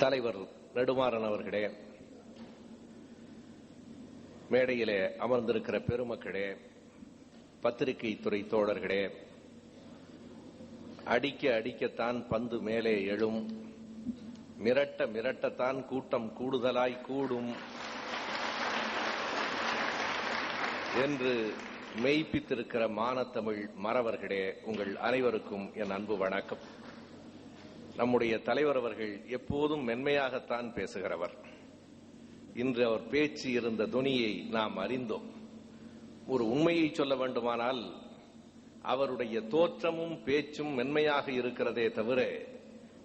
தலைவர் நெடுமாறன் அவர்களே, மேடையிலே அமர்ந்திருக்கிற பெருமக்களே, பத்திரிகை துறை தோழர்களே, அடிக்க அடிக்கத்தான் பந்து மேலே எழும், மிரட்ட மிரட்டத்தான் கூட்டம் கூடுதலாய் கூடும் என்று மெய்ப்பித்திருக்கிற மானத்தமிழ் மறவர்களே, உங்கள் அனைவருக்கும் என் அன்பு வணக்கம். நம்முடைய தலைவர் அவர்கள் எப்போதும் மென்மையாகத்தான் பேசுகிறவர். இன்று அவர் பேச்சு இருந்த துணியை நாம் அறிந்தோம். ஒரு உண்மையை சொல்ல வேண்டுமானால் அவருடைய தோற்றமும் பேச்சும் மென்மையாக இருக்கிறதே தவிர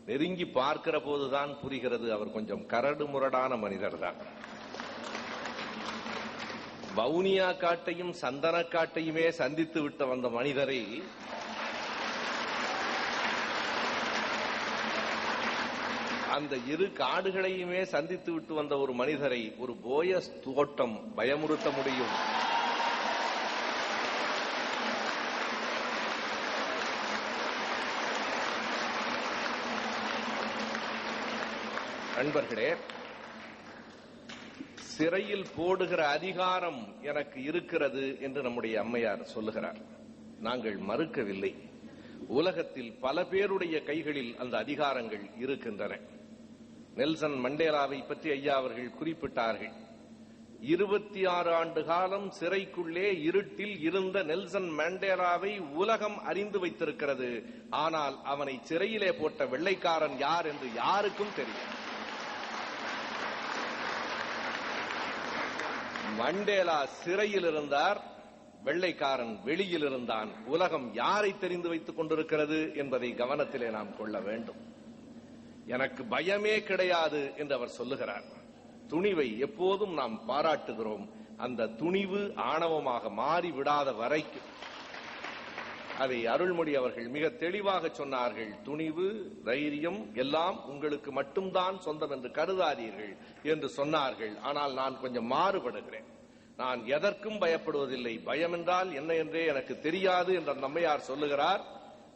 நெருங்கி பார்க்கிற போதுதான் புரிகிறது அவர் கொஞ்சம் கரடு முரடான மனிதர் தான். வவுனியா காட்டையும் சந்தன காட்டையுமே சந்தித்து விட்டு வந்த மனிதரை அந்த இரு காடுகளையுமே சந்தித்து விட்டு வந்த ஒரு மனிதரை ஒரு போயஸ் தோட்டம் பயமுறுத்த முடியும்? நண்பர்களே, சிறையில் போடுகிற அதிகாரம் எனக்கு இருக்கிறது என்று நம்முடைய அம்மையார் சொல்லுகிறார். நாங்கள் மறுக்கவில்லை. உலகத்தில் பல பேருடைய கைகளில் அந்த அதிகாரங்கள் இருக்கின்றன. நெல்சன் மண்டேலாவை பற்றி ஐயா அவர்கள் குறிப்பிட்டார்கள். 26 ஆண்டு காலம் சிறைக்குள்ளே இருட்டில் இருந்த நெல்சன் மண்டேலாவை உலகம் அறிந்து வைத்திருக்கிறது. ஆனால் அவனை சிறையிலே போட்ட வெள்ளைக்காரன் யார் என்று யாருக்கும் தெரியும். மண்டேலா சிறையில் இருந்தார், வெள்ளைக்காரன் வெளியில் இருந்தான். உலகம் யாரை தெரிந்து வைத்துக் கொண்டிருக்கிறது என்பதை கவனத்திலே நாம் கொள்ள வேண்டும். எனக்கு பயமே கிடையாது என்று அவர் சொல்லுகிறார். துணிவை எப்போதும் நாம் பாராட்டுகிறோம். அந்த துணிவு ஆணவமாக மாறிவிடாத வரைக்கும் அதை அருள்மொழி அவர்கள் மிக தெளிவாக சொன்னார்கள். துணிவு, தைரியம் எல்லாம் உங்களுக்கு மட்டும்தான் சொந்தம் என்று கருதாதீர்கள் என்று சொன்னார்கள். ஆனால் நான் கொஞ்சம் மாறுபடுகிறேன். நான் எதற்கும் பயப்படுவதில்லை. பயம் என்றால் என்ன என்றே எனக்கு தெரியாது என்று அந்த அம்மையார் சொல்லுகிறார்.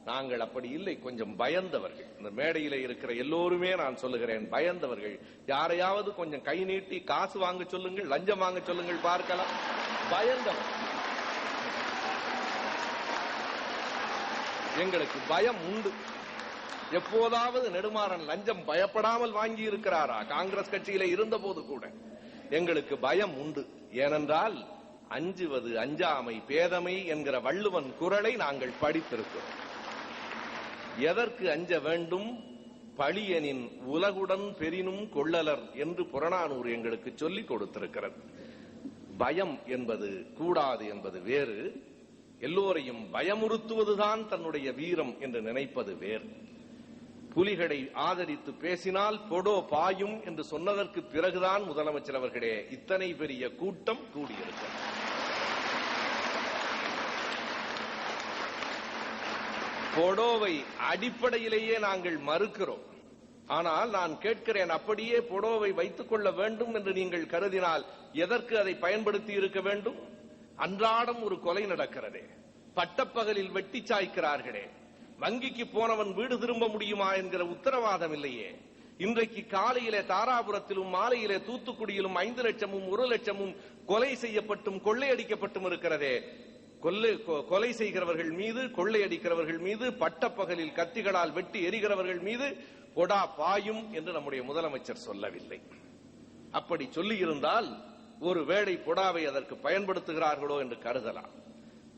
நாங்கள் அப்படி இல்லை, கொஞ்சம் பயந்தவர்கள். இந்த மேடையில இருக்கிற எல்லோருமே நான் சொல்லுகிறேன், பயந்தவர்கள். யாரையாவது கொஞ்சம் கை நீட்டி காசு வாங்க சொல்லுங்கள், லஞ்சம் வாங்க சொல்லுங்கள், பார்க்கலாம். பயந்தவர்கள். எங்களுக்கு பயம் உண்டு. எப்போதாவது நெடுமாறன் லஞ்சம் பயப்படாமல் வாங்கி இருக்கிறாரா? காங்கிரஸ் கட்சியில இருந்த போது கூட எங்களுக்கு பயம் உண்டு. ஏனென்றால் அஞ்சுவது அஞ்சாமை பேதமை என்கிற வள்ளுவன் குறளை நாங்கள் படித்திருக்கிறோம். எதற்கு அஞ்ச வேண்டும்? பழியனின் உலகுடன் பெரினும் கொள்ளலர் என்று புறநானூறு எங்களுக்கு சொல்லிக் கொடுத்திருக்கிறது. பயம் என்பது கூடாது என்பது வேறு, எல்லோரையும் பயமுறுத்துவதுதான் தன்னுடைய வீரம் என்று நினைப்பது வேறு. புலிகளை ஆதரித்து பேசினால் பொடோ பாயும் என்று சொன்னதற்கு பிறகுதான் முதலமைச்சர் அவர்களே இத்தனை பெரிய கூட்டம் கூடியிருக்கிறது. பொடோவை அடிப்படையிலேயே நாங்கள் மறுக்கிறோம். ஆனால் நான் கேட்கிறேன், அப்படியே பொடோவை வைத்துக் கொள்ள வேண்டும் என்று நீங்கள் கருதினால் எதற்கு அதை பயன்படுத்தி இருக்க வேண்டும்? அன்றாடம் ஒரு கொலை நடக்கிறதே, பட்டப்பகலில் வெட்டி சாய்க்கிறார்களே, வங்கிக்கு போனவன் வீடு திரும்ப முடியுமா என்கிற உத்தரவாதம் இல்லையே. இன்றைக்கு காலையிலே தாராபுரத்திலும் மாலையிலே தூத்துக்குடியிலும் 5 லட்சமும் 1 லட்சமும் கொலை செய்யப்பட்டும் கொள்ளையடிக்கப்பட்டும் இருக்கிறதே. கொலை செய்கிறவர்கள் மீது, கொள்ளையடிக்கிறவர்கள் மீது, பட்டப்பகலில் கத்திகளால் வெட்டி எரிகிறவர்கள் மீது பொடா பாயும் என்று நம்முடைய முதலமைச்சர் சொல்லவில்லை. அப்படி சொல்லியிருந்தால் ஒருவேளை பொடாவை அதற்கு பயன்படுத்துகிறார்களோ என்று கருதலாம்.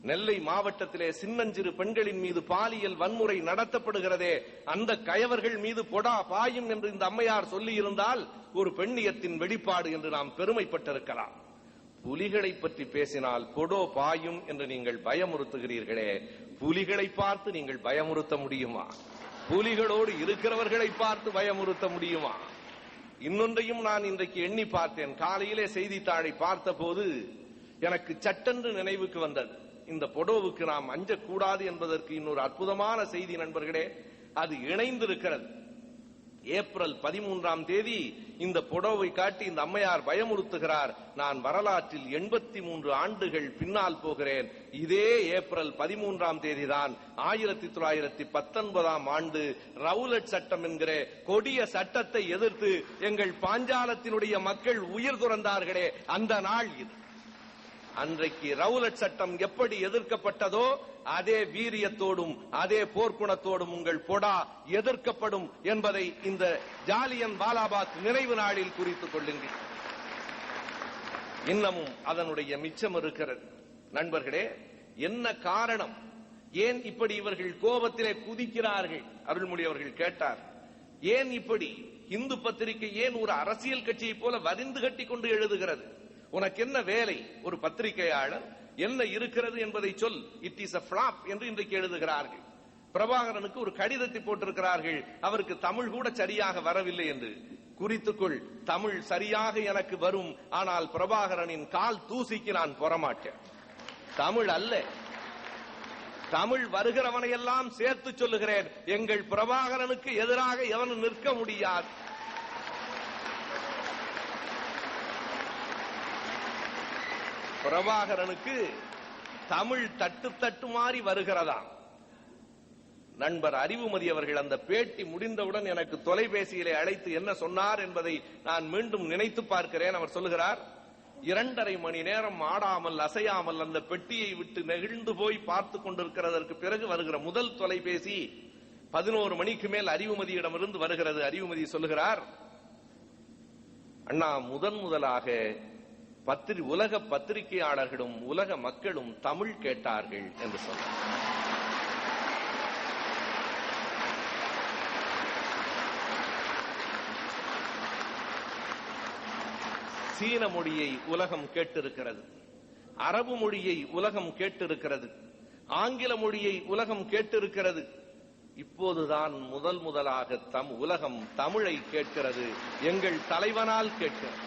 நெல்லை மாவட்டத்திலே சின்னஞ்சிறு பெண்களின் மீது பாலியல் வன்முறை நடத்தப்படுகிறதே, அந்த கயவர்கள் மீது பொடா பாயும் என்று இந்த அம்மையார் சொல்லியிருந்தால் ஒரு பெண்ணியத்தின் வெளிப்பாடு என்று நாம் பெருமைப்பட்டிருக்கலாம். புலிகளை பற்றி பேசினால் பொடோ பாயும் என்று நீங்கள் பயமுறுத்துகிறீர்களே, புலிகளை பார்த்து நீங்கள் பயமுறுத்த முடியுமா? புலிகளோடு இருக்கிறவர்களை பார்த்து பயமுறுத்த முடியுமா? இன்னொன்றையும் நான் இன்றைக்கு எண்ணி பார்த்தேன். காலையிலே செய்தித்தாளை பார்த்த போது எனக்கு சட்டென்று நினைவுக்கு வந்தது. இந்த பொடோவுக்கு நாம் அஞ்சக்கூடாது என்பதற்கு இன்னொரு அற்புதமான செய்தி நண்பர்களே, அது இணைந்திருக்கிறது. ஏப்ரல் 13ஆம் தேதி இந்த புடவை காட்டி இந்த அம்மையார் பயமுறுத்துகிறார். நான் வரலாற்றில் 83 ஆண்டுகள் பின்னால் போகிறேன். இதே ஏப்ரல் 13ஆம் தேதி தான் 1919ஆம் ஆண்டு ரவுலட் சட்டம் என்கிற கொடிய சட்டத்தை எதிர்த்து எங்கள் பாஞ்சாலத்தினுடைய மக்கள் உயிர் துறந்தார்களே, அந்த நாள் இது. அன்றைக்கு ரவுலட் சட்டம் எப்படி எதிர்க்கப்பட்டதோ அதே வீரியத்தோடும் அதே போர்க்குணத்தோடும் உங்கள் பொடா எதிர்க்கப்படும் என்பதை இந்த ஜாலியன் வாலாபாக் நினைவு நாளில் குறித்துக் கொள்ளுங்கள். இன்னமும் அதனுடைய மிச்சம் இருக்கிறது. நண்பர்களே, என்ன காரணம்? ஏன் இப்படி இவர்கள் கோபத்திலே குதிக்கிறார்கள்? அருள்மொழி அவர்கள் கேட்டார், ஏன் இப்படி இந்து பத்திரிகை ஏன் ஒரு அரசியல் கட்சியை போல வரிந்து கட்டி கொண்டு எழுதுகிறது? உனக்கு என்ன வேலை? ஒரு பத்திரிகையாளர் என்ன இருக்கிறது என்பதை சொல். இட் இஸ் a flop என்று இன்றைக்கு எழுதுகிறார்கள். பிரபாகரனுக்கு ஒரு கடிதத்தை போட்டிருக்கிறார்கள், அவருக்கு தமிழ் கூட சரியாக வரவில்லை என்று. குறித்துக்கொள், தமிழ் சரியாக எனக்கு வரும், ஆனால் பிரபாகரனின் கால் தூசிக்கு நான் பொறமாட்டேன். தமிழ் அல்ல, தமிழ் வருகிறவனை எல்லாம் சேர்த்து சொல்லுகிறேன். எங்கள் பிரபாகரனுக்கு எதிராக எவனும் நிற்க முடியாது. பிரபாகரனுக்கு தமிழ் தட்டு தட்டு மாறி வருகிறதா? நண்பர் அறிவுமதி அவர்கள் அந்த பேட்டி முடிந்தவுடன் எனக்கு தொலைபேசியிலே அழைத்து என்ன சொன்னார் என்பதை நான் மீண்டும் நினைத்து பார்க்கிறேன். அவர் சொல்லுகிறார், 2.5 மணி நேரம் ஆடாமல் அசையாமல் அந்த பெட்டியை விட்டு நெகிழ்ந்து போய் பார்த்து கொண்டிருக்கிறதற்கு பிறகு வருகிற முதல் தொலைபேசி 11 மணிக்கு மேல் அறிவுமதியிடமிருந்து வருகிறது. அறிவுமதி சொல்லுகிறார், அண்ணா, முதலாக உலக பத்திரிகையாளர்களும் உலக மக்களும் தமிழ் கேட்டார்கள் என்று சொன்னார். சீன மொழியை உலகம் கேட்டிருக்கிறது, அரபு மொழியை உலகம் கேட்டிருக்கிறது, ஆங்கில மொழியை உலகம் கேட்டிருக்கிறது. இப்போதுதான் முதலாக உலகம் தமிழை கேட்கிறது, எங்கள் தலைவனால் கேட்கிறது.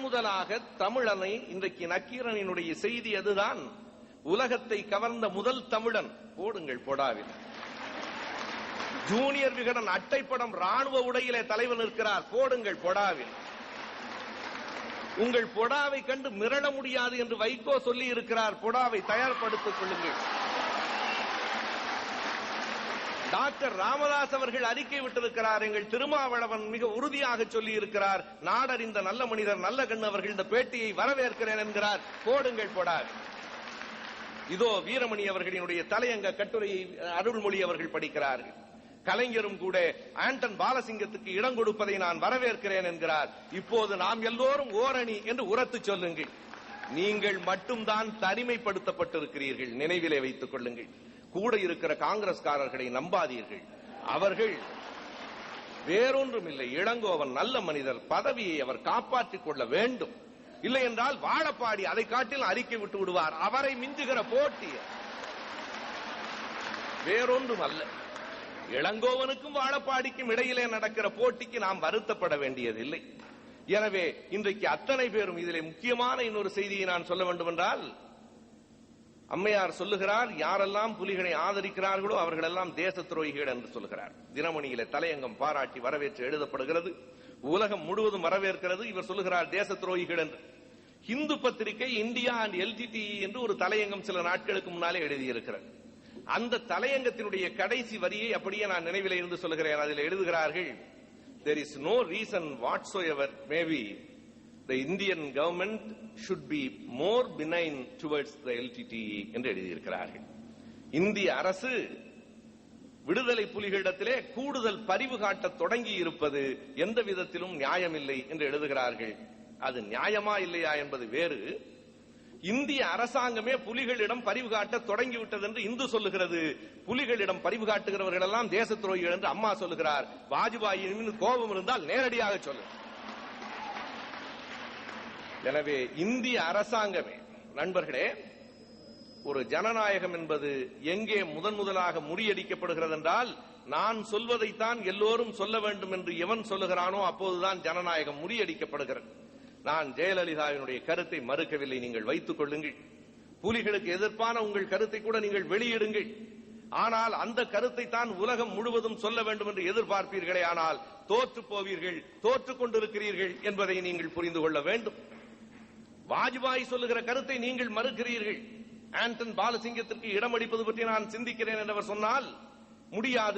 முதலாக தமிழனை இன்றைக்கு நக்கீரனினுடைய செய்தி அதுதான். உலகத்தை கவர்ந்த முதல் தமிழன் போடுங்கள் பொடாவில். ஜூனியர் விகடன் அட்டைப்படம் ராணுவ உடையிலே தலைவர் நிற்கிறார், போடுங்கள் பொடாவில். உங்கள் பொடாவை கண்டு மிரள முடியாது என்று வைகோ சொல்லி இருக்கிறார், பொடாவை தயார்படுத்திக் கொள்ளுங்கள். டாக்டர் ராமதாஸ் அவர்கள் அறிக்கை விட்டிருக்கிறார், எங்கள் திருமாவளவன் மிக உறுதியாக சொல்லி இருக்கிறார், நாடறிந்த நல்ல மனிதர் நல்ல கண்ணு அவர்கள் இந்த பேட்டியை வரவேற்கிறேன் என்கிறார், போடுங்கள் போடார். இதோ வீரமணி அவர்களினுடைய தலையங்க கட்டுரையை அருள்மொழி அவர்கள் படிக்கிறார்கள். கலைஞரும் கூட ஆண்டன் பாலசிங்கத்துக்கு இடம் கொடுப்பதை நான் வரவேற்கிறேன் என்கிறார். இப்போது நாம் எல்லோரும் ஓரணி என்று உரத்து சொல்லுங்கள். நீங்கள் மட்டும்தான் தனிமைப்படுத்தப்பட்டிருக்கிறீர்கள், நினைவிலே வைத்துக் கொள்ளுங்கள். கூட இருக்கிற காங்கிரஸ்காரர்களை நம்பாதீர்கள். அவர்கள் வேறொன்றும் இல்லை, இளங்கோவன் நல்ல மனிதர், பதவியை அவர் காப்பாற்றிக் கொள்ள வேண்டும். இல்லை என்றால் வாழப்பாடி அதை காட்டில் அறிக்கை விட்டு விடுவார். அவரை மிஞ்சுகிற போட்டி வேறொன்றும் அல்ல. இளங்கோவனுக்கும் வாழப்பாடிக்கும் இடையிலே நடக்கிற போட்டிக்கு நாம் வருத்தப்பட வேண்டியதில்லை. எனவே இன்றைக்கு அத்தனை பேரும் இதிலே முக்கியமான இன்னொரு செய்தியை நான் சொல்ல வேண்டும் என்றால், அம்மையார் சொல்லுகிறார், யாரெல்லாம் புலிகளை ஆதரிக்கிறார்களோ அவர்களெல்லாம் தேச துரோகிகள் என்று சொல்லுகிறார். தினமணியிலே தலையங்கம் பாராட்டி வரவேற்று எழுதப்படுகிறது, உலகம் முழுவதும் வரவேற்கிறது. இவர் சொல்லுகிறார் தேச துரோகிகள் என்று. இந்து பத்திரிகை இந்தியா அண்ட் எல்டிடி என்று ஒரு தலையங்கம் சில நாட்களுக்கு முன்னாலே எழுதியிருக்கிறது. அந்த தலையங்கத்தினுடைய கடைசி வரியை அப்படியே நான் நினைவில் இருந்து சொல்லுகிறேன். அதில் எழுதுகிறார்கள், there is no reason whatsoever maybe the Indian government should be more benign towards the LTTE என்று எழுதியிருக்கிறார்கள். இந்திய அரசு விடுதலை புலிகளிடத்திலே கூடுதல் பரிவு காட்ட தொடங்கி இருப்பது எந்த விதத்திலும் நியாயமில்லை என்று எழுதுகிறார்கள். அது நியாயமா இல்லையா என்பது வேறு. இந்திய அரசாங்கமே புலிகளிடம் பரிவு காட்ட தொடங்கிவிட்டது என்று இந்து சொல்லுகிறது. புலிகளிடம் பரிவு காட்டுகிறவர்கள் எல்லாம் தேச துரோகிகள் என்று அம்மா சொல்லுகிறார். வாஜ்பாயின் கோபம் இருந்தால் நேரடியாக சொல்லு. எனவே இந்திய அரசாங்கமே, நண்பர்களே, ஒரு ஜனநாயகம் என்பது எங்கே முதலாக முறியடிக்கப்படுகிறது என்றால், நான் சொல்வதைத்தான் எல்லோரும் சொல்ல வேண்டும் என்று எவன் சொல்லுகிறானோ அப்போதுதான் ஜனநாயகம் முறியடிக்கப்படுகிறது. நான் ஜெயலலிதாவினுடைய கருத்தை மறுக்கவில்லை, நீங்கள் வைத்துக் கொள்ளுங்கள். புலிகளுக்கு எதிர்ப்பான உங்கள் கருத்தை கூட நீங்கள் வெளியிடுங்கள். ஆனால் அந்த கருத்தை தான் உலகம் முழுவதும் சொல்ல வேண்டும் என்று எதிர்பார்ப்பீர்களே, ஆனால் தோற்று போவீர்கள், தோற்றுக் கொண்டிருக்கிறீர்கள் என்பதை நீங்கள் புரிந்து கொள்ள வேண்டும். வாஜ்பாய் சொல்லுகிற கருத்தை நீங்கள் மறுக்கிறீர்கள். ஆண்டன் பாலசிங்கத்திற்கு இடமளிப்பது பற்றி நான் சிந்திக்கிறேன் என்றவர் சொன்னால் முடியாது.